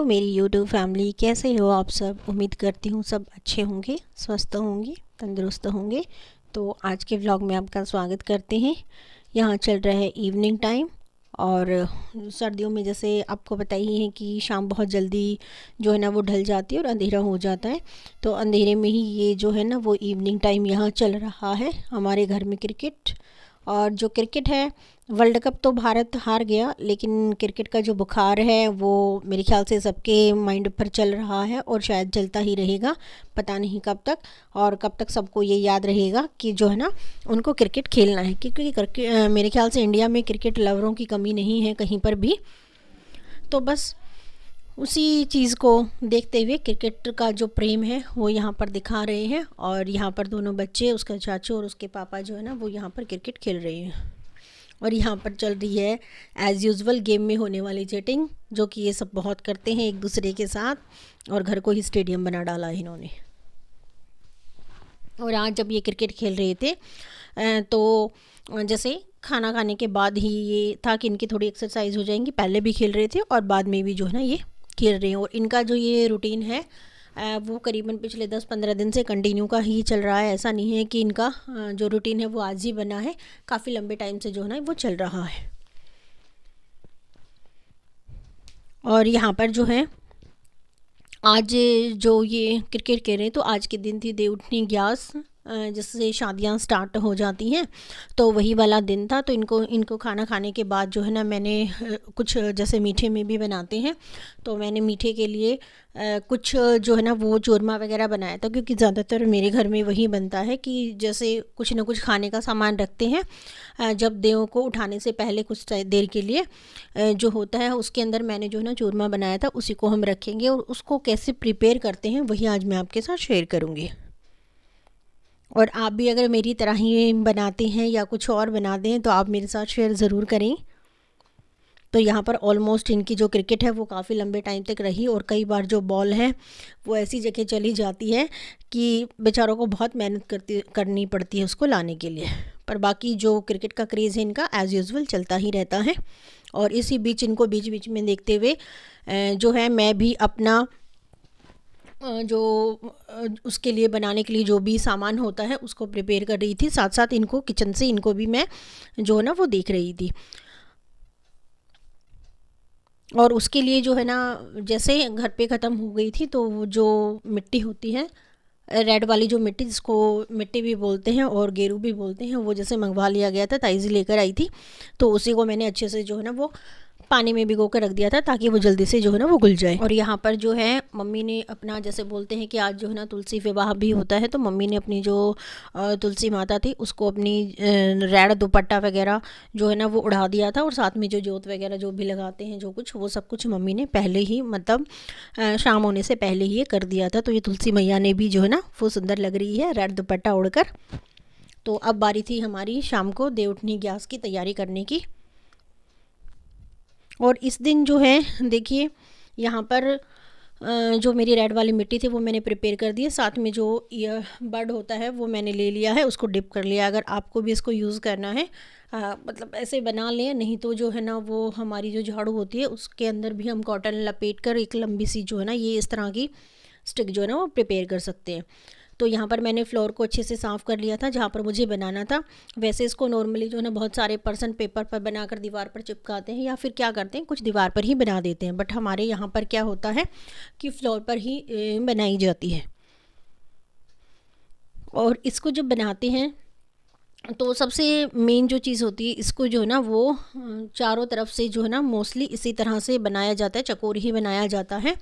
मेरी YouTube family, कैसे हो आप सब। उम्मीद करती हूँ सब अच्छे होंगे, स्वस्थ होंगे, तंदुरुस्त होंगे। तो आज के व्लॉग में आपका स्वागत करते हैं। यहाँ चल रहा है इवनिंग टाइम और सर्दियों में जैसे आपको पता ही है कि शाम बहुत जल्दी जो है ना वो ढल जाती है और अंधेरा हो जाता है। तो अंधेरे में ही ये जो है ना वो इवनिंग टाइम यहाँ चल रहा है हमारे घर में क्रिकेट। और जो क्रिकेट है, वर्ल्ड कप तो भारत हार गया, लेकिन क्रिकेट का जो बुखार है वो मेरे ख्याल से सबके माइंड पर चल रहा है और शायद चलता ही रहेगा। पता नहीं कब तक, और कब तक सबको ये याद रहेगा कि जो है ना उनको क्रिकेट खेलना है, क्योंकि क्रिकेट मेरे ख्याल से इंडिया में क्रिकेट लवरों की कमी नहीं है कहीं पर भी। तो बस उसी चीज़ को देखते हुए क्रिकेट का जो प्रेम है वो यहाँ पर दिखा रहे हैं। और यहाँ पर दोनों बच्चे, उसका चाचू और उसके पापा जो है ना वो यहाँ पर क्रिकेट खेल रहे हैं। और यहाँ पर चल रही है एज़ यूजुअल गेम में होने वाली चीटिंग, जो कि ये सब बहुत करते हैं एक दूसरे के साथ। और घर को ही स्टेडियम बना डाला है इन्होंने। और आज जब ये क्रिकेट खेल रहे थे तो जैसे खाना खाने के बाद ही ये था कि इनकी थोड़ी एक्सरसाइज हो जाएंगी। पहले भी खेल रहे थे और बाद में भी जो है ना ये खेल रहे हैं। और इनका जो ये रूटीन है वो करीबन पिछले 10-15 दिन से कंटिन्यू का ही चल रहा है। ऐसा नहीं है कि इनका जो रूटीन है वो आज ही बना है, काफ़ी लंबे टाइम से जो है ना वो चल रहा है। और यहाँ पर जो है आज जो ये क्रिकेट खेल रहे हैं, तो आज के दिन थी देवउठनी ग्यारस, जिससे शादियां स्टार्ट हो जाती हैं। तो वही वाला दिन था। तो इनको खाना खाने के बाद जो है ना मैंने कुछ जैसे मीठे में भी बनाते हैं, तो मैंने मीठे के लिए कुछ जो है ना वो चूरमा वगैरह बनाया था, क्योंकि ज़्यादातर मेरे घर में वही बनता है कि जैसे कुछ ना कुछ खाने का सामान रखते हैं जब देवों को उठाने से पहले कुछ देर के लिए जो होता है उसके अंदर मैंने जो है ना चूरमा बनाया था, उसी को हम रखेंगे। और उसको कैसे प्रिपेयर करते हैं वही आज मैं आपके साथ शेयर करूँगी। और आप भी अगर मेरी तरह ही बनाते हैं या कुछ और बनाते हैं तो आप मेरे साथ शेयर ज़रूर करें। तो यहाँ पर ऑलमोस्ट इनकी जो क्रिकेट है वो काफ़ी लंबे टाइम तक रही, और कई बार जो बॉल है वो ऐसी जगह चली जाती है कि बेचारों को बहुत मेहनत करनी पड़ती है उसको लाने के लिए। पर बाकी जो क्रिकेट का क्रेज़ है इनका एज़ यूजुअल चलता ही रहता है। और इसी बीच इनको बीच बीच में देखते हुए जो है मैं भी अपना जो उसके लिए बनाने के लिए जो भी सामान होता है उसको प्रिपेयर कर रही थी। साथ साथ इनको किचन से इनको भी मैं जो है ना वो देख रही थी। और उसके लिए जो है ना जैसे घर पे ख़त्म हो गई थी, तो जो मिट्टी होती है रेड वाली, जो मिट्टी जिसको मिट्टी भी बोलते हैं और गेरू भी बोलते हैं, वो जैसे मंगवा लिया गया था, ताइजी लेकर आई थी। तो उसी को मैंने अच्छे से जो है ना वो पानी में भिगो कर रख दिया था ताकि वो जल्दी से जो है ना वो घुल जाए। और यहाँ पर जो है मम्मी ने अपना, जैसे बोलते हैं कि आज जो है ना तुलसी विवाह भी होता है, तो मम्मी ने अपनी जो तुलसी माता थी उसको अपनी रेड दुपट्टा वगैरह जो है ना वो उड़ा दिया था। और साथ में जो जोत वगैरह जो भी लगाते हैं जो कुछ, वो सब कुछ मम्मी ने पहले ही मतलब शाम होने से पहले ही ये कर दिया था। तो ये तुलसी मैया ने भी जो है ना वो सुंदर लग रही है रेड दुपट्टा ओढ़कर। तो अब बारी थी हमारी शाम को देवउठनी ग्यारस की तैयारी करने की। और इस दिन जो है देखिए यहाँ पर जो मेरी रेड वाली मिट्टी थी वो मैंने प्रिपेयर कर दी है। साथ में जो ईयर बड होता है वो मैंने ले लिया है, उसको डिप कर लिया। अगर आपको भी इसको यूज़ करना है मतलब ऐसे बना लें, नहीं तो जो है ना वो हमारी जो झाड़ू होती है उसके अंदर भी हम कॉटन लपेट कर एक लंबी सी जो है ना ये इस तरह की स्टिक जो है ना वो प्रिपेयर कर सकते हैं। तो यहाँ पर मैंने फ्लोर को अच्छे से साफ़ कर लिया था जहाँ पर मुझे बनाना था। वैसे इसको नॉर्मली जो है ना बहुत सारे पर्सन पेपर पर बनाकर दीवार पर चिपकाते हैं, या फिर क्या करते हैं कुछ दीवार पर ही बना देते हैं। बट हमारे यहाँ पर क्या होता है कि फ्लोर पर ही बनाई जाती है। और इसको जब बनाते हैं तो सबसे मेन जो चीज़ होती है, इसको जो है ना वो चारों तरफ से जो है ना मोस्टली इसी तरह से बनाया जाता है, चकोर ही बनाया जाता है।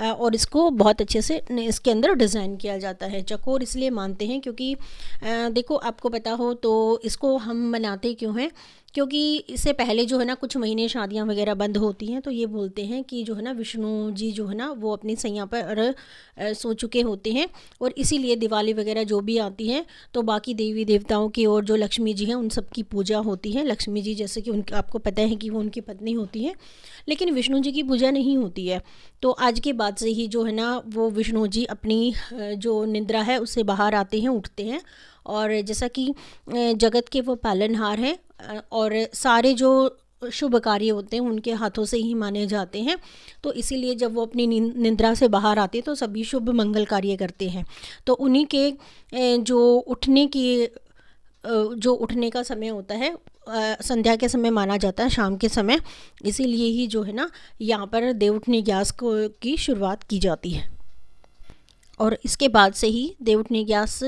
और इसको बहुत अच्छे से इसके अंदर डिज़ाइन किया जाता है। चकोर इसलिए मानते हैं क्योंकि देखो आपको पता हो तो इसको हम बनाते क्यों हैं, क्योंकि इससे पहले जो है ना कुछ महीने शादियां वगैरह बंद होती हैं, तो ये बोलते हैं कि जो है ना विष्णु जी जो है ना वो अपनी सैया पर सो चुके होते हैं। और इसीलिए दिवाली वगैरह जो भी आती है तो बाकी देवी देवताओं की और जो लक्ष्मी जी हैं उन सब की पूजा होती है। लक्ष्मी जी जैसे कि उनका आपको पता है कि वो उनकी पत्नी होती है, लेकिन विष्णु जी की पूजा नहीं होती है। तो आज के बाद से ही जो है ना वो विष्णु जी अपनी जो निद्रा है उससे बाहर आते हैं, उठते हैं। और जैसा कि जगत के वो पालनहार हैं और सारे जो शुभ कार्य होते हैं उनके हाथों से ही माने जाते हैं। तो इसीलिए जब वो अपनी निद्रा से बाहर आते हैं तो सभी शुभ मंगल कार्य करते हैं। तो उन्हीं के जो उठने का समय होता है संध्या के समय माना जाता है, शाम के समय। इसीलिए ही जो है ना यहाँ पर देवउठनी ग्यास की शुरुआत की जाती है। और इसके बाद से ही देवउठनी ग्यास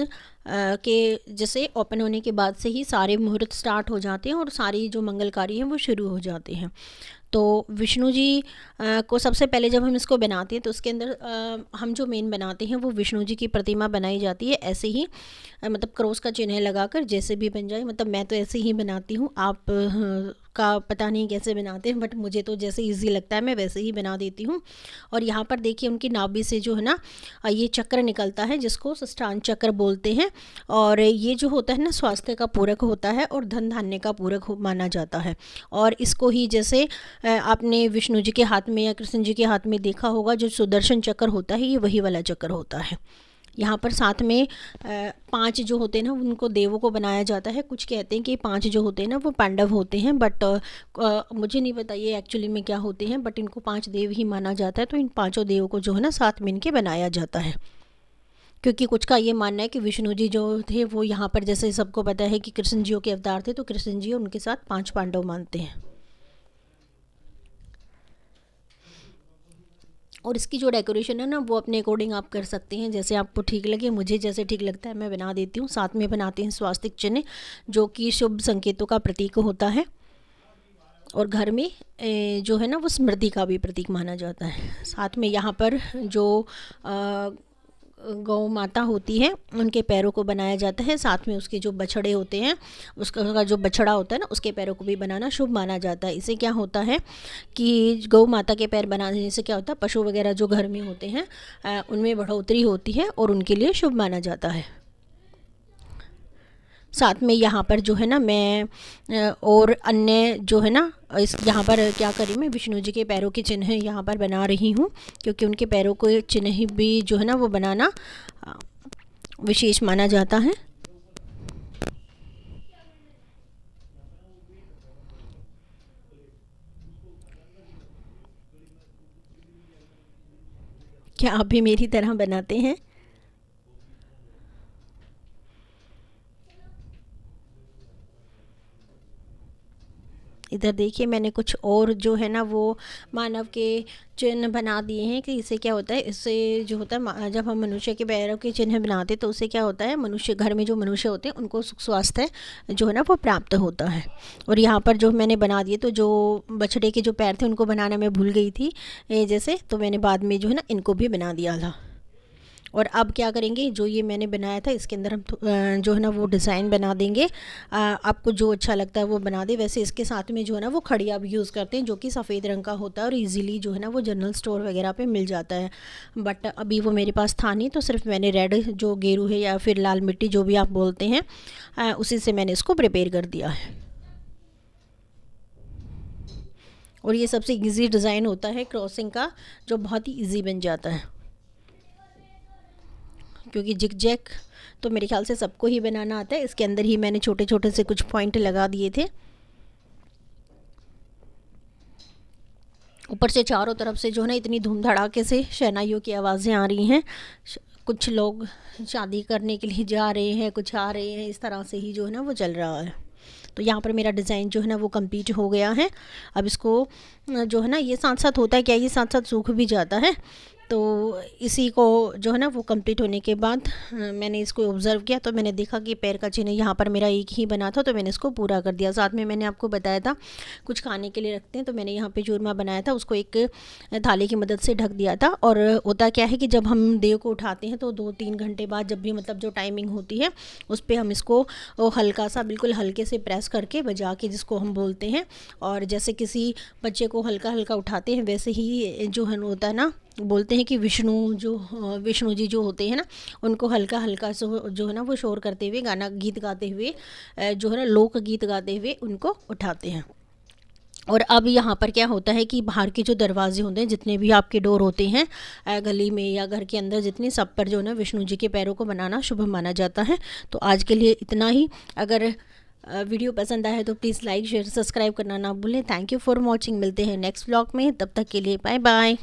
के जैसे ओपन होने के बाद से ही सारे मुहूर्त स्टार्ट हो जाते हैं और सारी जो मंगल कार्य हैं वो शुरू हो जाते हैं। तो विष्णु जी को सबसे पहले जब हम इसको बनाते हैं तो उसके अंदर हम जो मेन बनाते हैं वो विष्णु जी की प्रतिमा बनाई जाती है। ऐसे ही मतलब क्रॉस का चिन्ह लगाकर जैसे भी बन जाए, मतलब मैं तो ऐसे ही बनाती हूँ, आप का पता नहीं कैसे बनाते हैं, बट मुझे तो जैसे इजी लगता है मैं वैसे ही बना देती हूँ। और यहाँ पर देखिए उनकी नाभि से जो है ना ये चक्र निकलता है जिसको सष्टांग चक्र बोलते हैं। और ये जो होता है ना स्वास्थ्य का पूरक होता है और धन धान्य का पूरक माना जाता है। और इसको ही जैसे आपने विष्णु जी के हाथ में या कृष्ण जी के हाथ में देखा होगा जो सुदर्शन चक्र होता है, ये वही वाला चक्र होता है। यहाँ पर साथ में 5 जो होते हैं ना उनको देवों को बनाया जाता है। कुछ कहते हैं कि 5 जो होते हैं ना वो पांडव होते हैं, बट मुझे नहीं पता ये एक्चुअली में क्या होते हैं, बट इनको 5 देव ही माना जाता है। तो इन 5 देवों को जो है ना साथ में इनके बनाया जाता है। क्योंकि कुछ का ये मानना है कि विष्णु जी जो थे वो यहाँ पर, जैसे सबको पता है कि कृष्ण जी के अवतार थे, तो कृष्ण जी उनके साथ 5 पांडव मानते हैं। और इसकी जो डेकोरेशन है ना वो अपने अकॉर्डिंग आप कर सकते हैं, जैसे आपको ठीक लगे। मुझे जैसे ठीक लगता है मैं बना देती हूँ। साथ में बनाते हैं स्वास्तिक चिन्ह जो कि शुभ संकेतों का प्रतीक होता है। और घर में जो है ना वो समृद्धि का भी प्रतीक माना जाता है। साथ में यहाँ पर जो गौ माता होती है उनके पैरों को बनाया जाता है। साथ में उसके जो बछड़े होते हैं, उसका जो बछड़ा होता है ना उसके पैरों को भी बनाना शुभ माना जाता है। इससे क्या होता है कि गौ माता के पैर बनाने से क्या होता है, पशु वगैरह जो घर में होते हैं उनमें बढ़ोतरी होती है और उनके लिए शुभ माना जाता है। साथ में यहाँ पर जो है ना मैं और अन्य जो है ना इस यहाँ पर क्या करी, मैं विष्णु जी के पैरों के चिन्ह यहाँ पर बना रही हूँ, क्योंकि उनके पैरों को चिन्ह भी जो है ना वो बनाना विशेष माना जाता है। क्या आप भी मेरी तरह बनाते हैं? इधर देखिए मैंने कुछ और जो है ना वो मानव के चिन्ह बना दिए हैं कि इससे क्या होता है, इससे जो होता है जब हम मनुष्य के पैरों के चिन्ह बनाते हैं तो उससे क्या होता है, मनुष्य घर में जो मनुष्य होते हैं उनको सुख स्वास्थ्य जो है ना वो प्राप्त होता है। और यहाँ पर जो मैंने बना दिए, तो जो बछड़े के जो पैर थे उनको बनाना मैं भूल गई थी जैसे, तो मैंने बाद में जो है ना इनको भी बना दिया था। और अब क्या करेंगे, जो ये मैंने बनाया था इसके अंदर हम जो है ना वो डिज़ाइन बना देंगे। आपको जो अच्छा लगता है वो बना दे। वैसे इसके साथ में जो है ना वो खड़िया भी यूज़ करते हैं जो कि सफ़ेद रंग का होता है और इजीली जो है ना वो जनरल स्टोर वगैरह पे मिल जाता है। बट अभी वो मेरे पास था नहीं, तो सिर्फ मैंने रेड जो गेरू है या फिर लाल मिट्टी जो भी आप बोलते हैं उसी से मैंने इसको प्रिपेयर कर दिया है। और ये सबसे ईजी डिज़ाइन होता है क्रॉसिंग का, जो बहुत ही ईजी बन जाता है, क्योंकि जिग जैक तो मेरे ख्याल से सबको ही बनाना आता है। इसके अंदर ही मैंने छोटे छोटे से कुछ पॉइंट लगा दिए थे। ऊपर से चारों तरफ से जो है ना इतनी धूम धड़ाके से शहनाइयों की आवाज़ें आ रही हैं। कुछ लोग शादी करने के लिए जा रहे हैं, कुछ आ रहे हैं, इस तरह से ही जो है ना वो चल रहा है। तो यहाँ पर मेरा डिज़ाइन जो है ना वो कंप्लीट हो गया है। अब इसको जो है ना ये साथ साथ होता है क्या, ये साथ साथ सूख भी जाता है। तो इसी को जो है ना वो कंप्लीट होने के बाद मैंने इसको ऑब्ज़र्व किया, तो मैंने देखा कि पैर का चिन्ह यहाँ पर मेरा एक ही बना था, तो मैंने इसको पूरा कर दिया। साथ में मैंने आपको बताया था कुछ खाने के लिए रखते हैं, तो मैंने यहाँ पे चूरमा बनाया था, उसको एक थाली की मदद से ढक दिया था। और होता क्या है कि जब हम देव को उठाते हैं तो 2-3 घंटे बाद, जब भी मतलब जो टाइमिंग होती है उस पर हम इसको हल्का सा बिल्कुल हल्के से प्रेस करके बजा के, जिसको हम बोलते हैं, और जैसे किसी बच्चे को हल्का हल्का उठाते हैं वैसे ही जो है होता है ना, बोलते हैं कि विष्णु जी जो होते हैं ना उनको हल्का हल्का जो है ना वो शोर करते हुए, गाना गीत गाते हुए जो है ना लोक गीत गाते हुए उनको उठाते हैं। और अब यहाँ पर क्या होता है कि बाहर के जो दरवाजे होते हैं, जितने भी आपके डोर होते हैं गली में या घर के अंदर जितने, सब पर जो है ना विष्णु जी के पैरों को बनाना शुभ माना जाता है। तो आज के लिए इतना ही। अगर वीडियो पसंद आए तो प्लीज़ लाइक शेयर सब्सक्राइब करना ना भूलें। Thank you for watching. मिलते हैं नेक्स्ट व्लॉग में, तब तक के लिए बाय बाय।